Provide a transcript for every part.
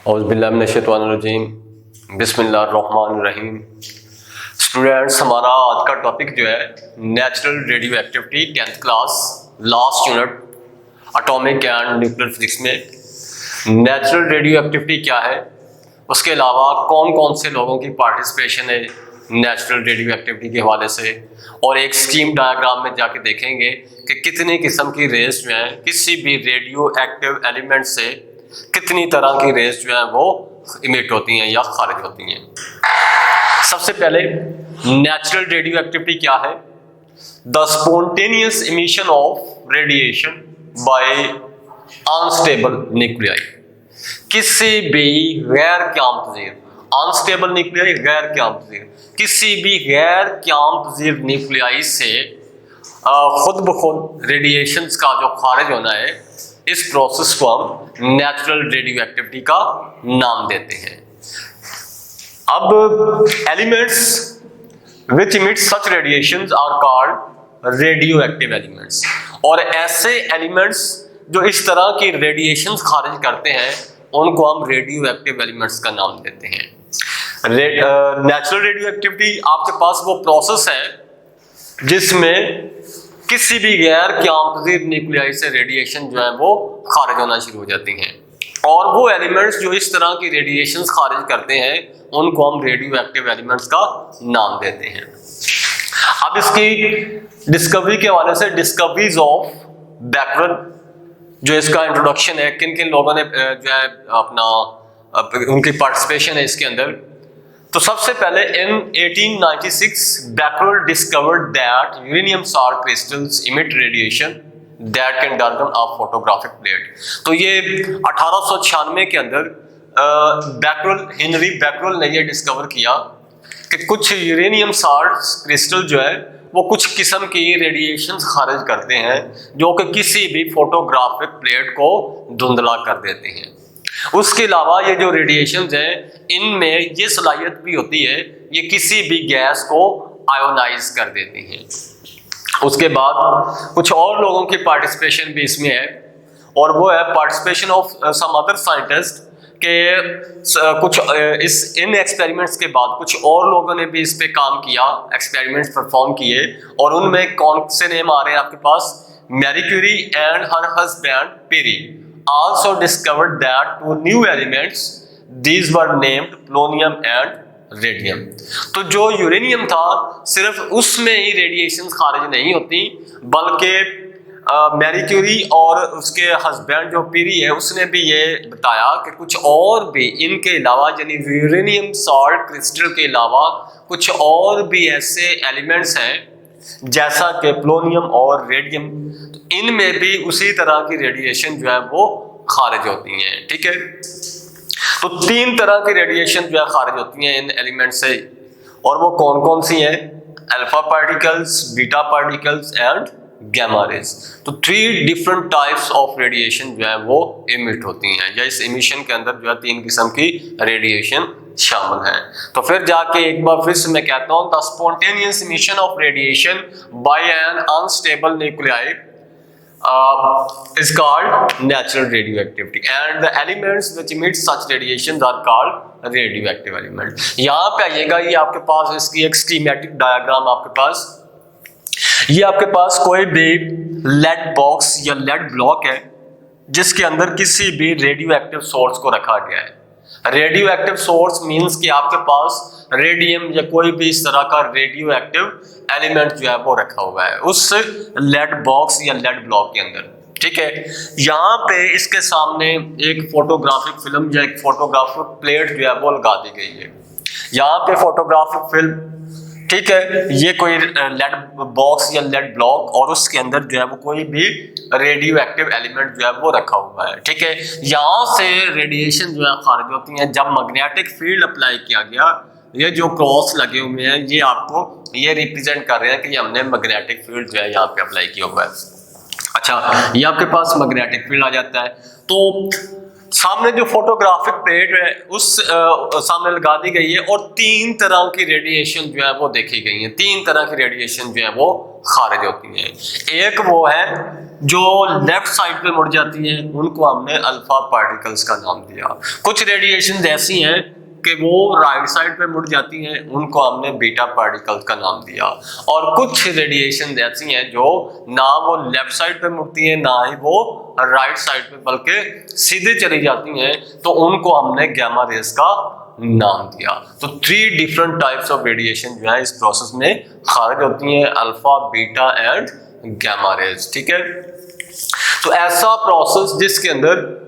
औज़ुबिल्लाहिमिनश्शैतानिर्रजीम बिस्मिल्लाहिर्रहमानिर्रहीम। स्टूडेंट्स, हमारा आज का टॉपिक जो है natural radio activity 10th class last unit atomic and nuclear physics में नेचुरल रेडियो एक्टिविटी क्या है, उसके अलावा कौन कौन से लोगों की पार्टिसिपेशन है नेचुरल रेडियो एक्टिविटी के हवाले से, और एक स्कीम डायग्राम में जाके देखेंगे कि कितनी किस्म की रेस जो है किसी भी रेडियो एक्टिव एलिमेंट से कितनी तरह की रेस जो है वो इमिट होती हैं या खारिज होती हैं। सबसे पहले नेचुरल रेडियो एक्टिविटी क्या है? The spontaneous emission of radiation by unstable nuclei. किसी भी गैर क़याम-पज़ीर अनस्टेबल न्यूक्लियाई गैर क़याम-पज़ीर किसी भी गैर क़याम-पज़ीर न्यूक्लियाई से खुद ब खुद रेडिएशंस का जो खारिज होना है, इस प्रोसेस को हम नेचुरल रेडियो एक्टिविटी का नाम देते हैं। अब elements which emit such radiations are called radio active elements, और ऐसे एलिमेंट्स जो इस तरह की रेडिएशंस खारिज करते हैं उनको हम रेडियो एक्टिव एलिमेंट्स का नाम देते हैं। नेचुरल रेडियो एक्टिविटी आपके पास वो प्रोसेस है जिसमें किसी भी गैर क़याम-पज़ीर न्यूक्लियाई से रेडिएशन जो है वो खारिज होना शुरू हो जाती हैं, और वो एलिमेंट्स जो इस तरह की रेडिएशंस खारिज करते हैं उनको हम रेडियो एक्टिव एलिमेंट्स का नाम देते हैं। अब इसकी डिस्कवरी के हवाले से डिस्कवरीज ऑफ बैकरल जो इसका इंट्रोडक्शन है, किन किन लोगों ने जो है अपना उनकी पार्टिसिपेशन है इसके अंदर। तो सबसे पहले इन 1896 Becquerel discovered that uranium salt crystals emit radiation that can darken a photographic plate. तो ये 1896 के अंदर हेनरी बैकरल ने ये डिस्कवर किया कि कुछ यूरेनियम साल्ट क्रिस्टल जो है वो कुछ किस्म की रेडिएशन खारिज करते हैं जो कि किसी भी फोटोग्राफिक प्लेट को धुंधला कर देते हैं। उसके अलावा ये जो रेडिएशंस हैं इनमें ये सलाहियत भी होती है, ये किसी भी गैस को आयोनाइज कर देती हैं। उसके बाद कुछ और लोगों की पार्टिसिपेशन भी इसमें है, और वो है participation of some other scientist के कुछ इन एक्सपेरिमेंट्स के बाद कुछ और लोगों ने भी इस पे काम किया, एक्सपेरिमेंट्स परफॉर्म किए, और उनमें कौन से नेम आ रहे हैं आपके पास? Marie Curie and her husband Pierre also discovered that two new elements, these were named polonium and radium। तो जो यूरेनियम था सिर्फ उसमें ही रेडिएशन खारिज नहीं होती, बल्कि मैरी क्यूरी और उसके हस्बैंड जो पीरी है उसने भी ये बताया कि कुछ और भी इनके अलावा, यानी यूरेनियम साल्ट क्रिस्टल के अलावा कुछ और भी ऐसे एलिमेंट्स हैं जैसा कि पोलोनियम और रेडियम, तो इनमें भी उसी तरह की रेडिएशन जो है वो खारिज होती हैं। ठीक है, तो 3 तरह की रेडिएशन जो है खारिज होती हैं इन एलिमेंट से, और वो कौन कौन सी हैं? Alpha particles, beta particles and gamma rays. तो 3 डिफरेंट टाइप्स ऑफ रेडिएशन जो है वो इमिट होती हैं, या इस इमिशन के अंदर जो है 3 किस्म की रेडिएशन शामिल है। तो फिर जाके एक बार फिर से मैं कहता हूं, the spontaneous emission of radiation by an unstable nuclei is called natural radioactivity, and the elements which emit such radiations are called radioactive elements। यहाँ पे आइएगा, ये आपके पास इसकी एक स्कीमेटिक डायग्राम आपके पास, ये आपके पास कोई भी लेड बॉक्स या लेड ब्लॉक है जिसके अंदर किसी भी रेडियो एक्टिव सोर्स को रखा गया है। रेडियो एक्टिव सोर्स मीन्स कि आपके पास रेडियम या कोई भी इस तरह का रेडियो एक्टिव एलिमेंट जो है वो रखा हुआ है उस लेड बॉक्स या लेड ब्लॉक के अंदर। ठीक है, यहाँ पे इसके सामने एक फोटोग्राफिक फिल्म या एक फोटोग्राफिक प्लेट जो है वो लगा दी गई है। यहाँ पे फोटोग्राफिक फिल्म, ठीक है, ये कोई लेड बॉक्स या लेड ब्लॉक, और उसके अंदर जो है वो कोई भी रेडियो एक्टिव एलिमेंट जो है वो रखा हुआ है। ठीक है, यहाँ से रेडिएशन जो है खारिज होती है। जब मैग्नेटिक फील्ड अप्लाई किया गया, ये जो क्रॉस लगे हुए हैं ये आपको ये रिप्रेजेंट कर रहे हैं कि हमने मैग्नेटिक फील्ड जो है यहाँ पे अप्लाई किया हुआ है। अच्छा, ये आपके पास मैग्नेटिक फील्ड आ जाता है। तो सामने जो फोटोग्राफिक प्लेट है उस सामने लगा दी गई है और 3 तरह की रेडिएशन जो है वो देखी गई है। 3 तरह की रेडिएशन जो है वो खारिज होती है। एक वो है जो लेफ्ट साइड पे मुड़ जाती है, उनको हमने अल्फा पार्टिकल्स का नाम दिया। कुछ रेडिएशन ऐसी हैं कि वो राइट साइड पे मुड़ जाती हैं, उनको हमने बीटा पार्टिकल्स का नाम दिया। और कुछ रेडिएशन ऐसी हैं जो ना वो लेफ्ट साइड पे मुड़ती हैं ना ही वो राइट साइड पे, बल्कि सीधे चली जाती हैं, तो उनको हमने गैमा रेज का नाम दिया। तो 3 डिफरेंट टाइप्स ऑफ रेडिएशन जो है इस प्रोसेस में खारिज होती हैं, alpha, beta and gamma rays. ठीक है, तो ऐसा प्रोसेस जिसके अंदर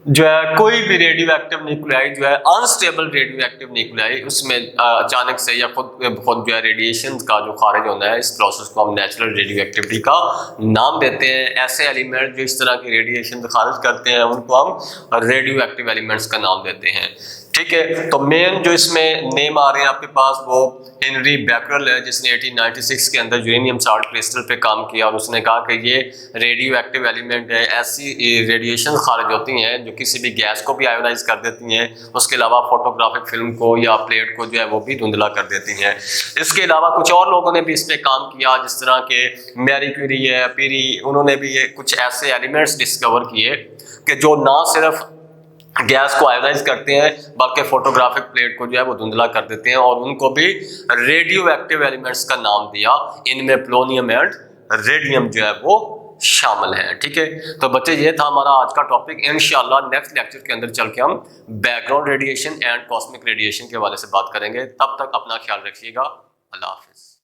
जो है कोई भी रेडियो एक्टिव न्यूक्लियाई जो है अनस्टेबल रेडियो एक्टिव न्यूक्लियाई उसमें अचानक से या खुद जो है रेडिएशन का जो खारिज होना है, इस प्रोसेस को हम नेचुरल रेडियो एक्टिविटी का नाम देते हैं। ऐसे एलिमेंट जो इस तरह की रेडिएशन खारिज करते हैं उनको हम रेडियो एक्टिव एलिमेंट्स का नाम देते हैं। ठीक है, तो मेन जो इसमें नेम आ रहे हैं आपके पास वो हेनरी बैकरल है, जिसने 1896 के अंदर यूरेनियम साल्ट क्रिस्टल पे काम किया और उसने कहा कि ये रेडियो एक्टिव एलिमेंट है, ऐसी रेडिएशन खारिज होती हैं जो किसी भी गैस को भी आयोनाइज कर देती हैं, उसके अलावा फोटोग्राफिक फिल्म को या प्लेट को जो है वो भी धुंधला कर देती हैं। इसके अलावा कुछ और लोगों ने भी इस पे काम किया, जिस तरह के मैरी क्यूरी है, पीरी, उन्होंने भी ये कुछ ऐसे एलिमेंट्स डिस्कवर किए कि जो ना सिर्फ गैस को आयोनाइज करते हैं बल्कि फोटोग्राफिक प्लेट को जो है वो धुंधला कर देते हैं, और उनको भी रेडियो एक्टिव एलिमेंट्स का नाम दिया। इनमें पोलोनियम एंड रेडियम जो है वो शामिल है। ठीक है, तो बच्चे ये था हमारा आज का टॉपिक। इंशाल्लाह नेक्स्ट लेक्चर के अंदर चल के हम background radiation and cosmic radiation के हवाले से बात करेंगे। तब तक अपना ख्याल रखिएगा। अल्लाह हाफिज।